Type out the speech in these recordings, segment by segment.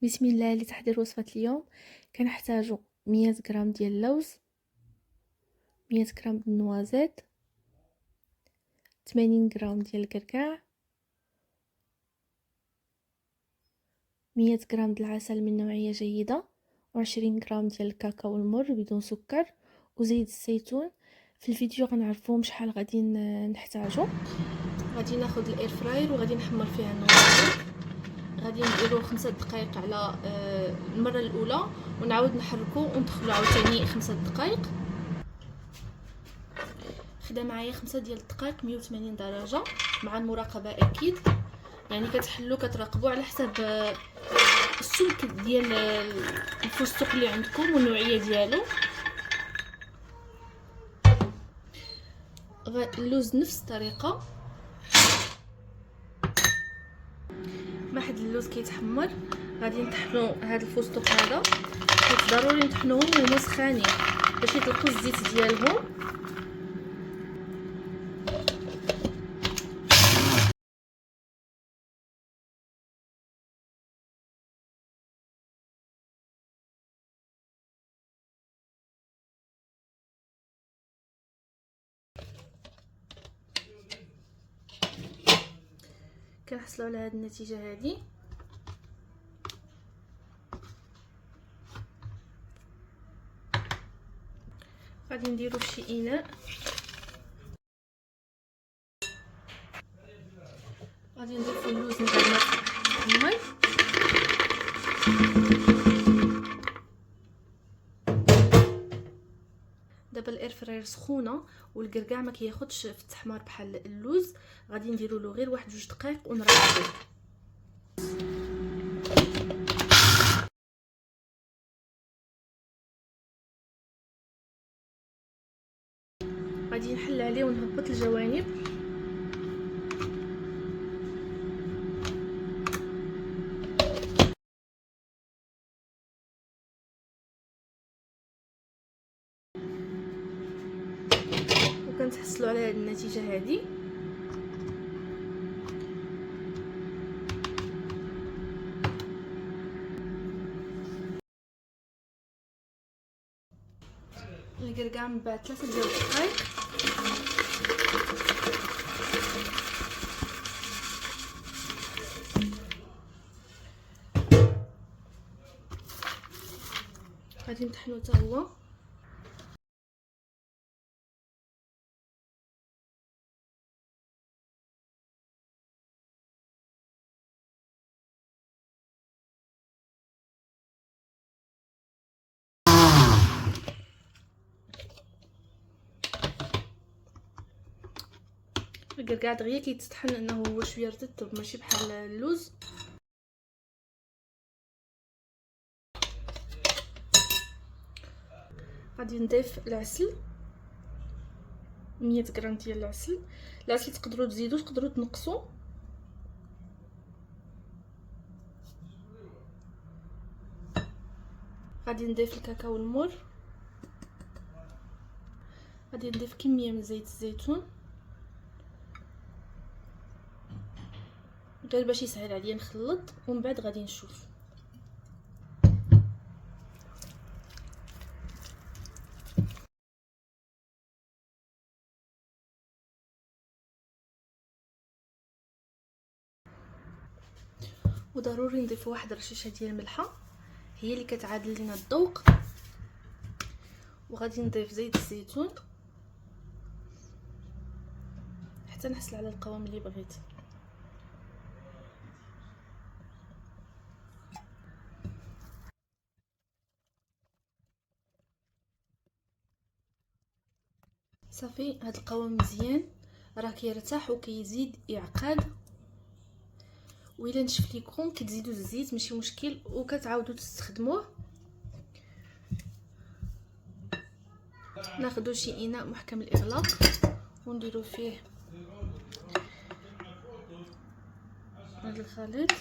بسم الله. لتحضير وصفة اليوم كنحتاجو 100 غرام ديال اللوز، 100 غرام د النوازيت، 80 غرام ديال الكركاع، 100 غرام د العسل من نوعية جيدة، و20 غرام ديال الكاكاو المر بدون سكر، وزيت الزيتون. في الفيديو غنعرفو شحال غادي نحتاجو. غادي ناخد الاير فراير وغادي نحمر فيها النوازيت. غادي نديرو 5 دقائق على المره الاولى، ونعاود نحركو وندخلو عاوتاني 5 دقائق. خدا معايا 5 ديال الدقائق 180 درجه مع المراقبه اكيد، يعني كتحلو كتراقبوا على حسب السمك ديال الفستق اللي عندكم والنوعيه ديالو. اللوز نفس الطريقه، ما حد اللوز كيتحمر غادي نطحنوا هذا الفستق هذا، حيت ضروري نطحنوهم وهما سخانين باش يطلقوا الزيت ديالهم. كنحصلوا على هذه النتيجه هذه. غادي نديرو شي اناء، غادي نضيفو اللوز مغمر في الماء. دابا الاير فراير سخونه والكركاع ما كياخدش في التحمار بحال اللوز، غادي نديرو له غير 1 2 دقائق ونرجعوه. غادي نحل عليه ونهبط الجوانب. وكنتحصلوا على هذه النتيجه هذه. الكركاع من بعد 3 ديال الدقائق غادي نطحنو حتى هو. الكركاع دغيا كيتطحن انه هو شويه رطب ماشي بحال اللوز. غادي نضيف العسل، 100 غرام ديال العسل تقدروا تزيدوا تقدروا تنقصوا. غادي نضيف الكاكاو المر، غادي نضيف كميه من زيت الزيتون غير باش يسهل عليا نخلط، ومن بعد غادي نشوف. وضروري نضيف واحد رشيشه ديال الملحه، هي اللي كتعادل لنا الذوق. وغادي نضيف زيت الزيتون حتى نحصل على القوام اللي بغيت. صافي، هذا القوام مزيان راه كيرتاح وكيزيد يعقد. وإلا نشف ليكم كتزيدوا الزيت ماشي مشكل وكتعاودوا تستخدموه. ناخذ شي اناء محكم الاغلاق ونديروا فيه هذا الخليط.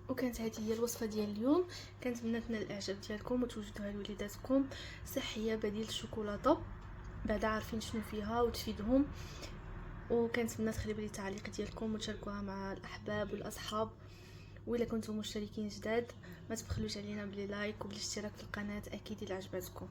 وكانت هذه هي الوصفه ديال اليوم. كنتمنى تنال الاعجاب ديالكم وتوجدوها لوليداتكم. صحيه بديل الشوكولاته، بعدا عارفين شنو فيها وتفيدهم. وكنتمنى تخليو لي تعليق ديالكم وتشاركوها مع الاحباب والاصحاب. وإلا كنتم مشتركين جداد ما تبخلوش علينا بلي لايك وبالاشتراك في القناه، اكيد الا عجبتكم.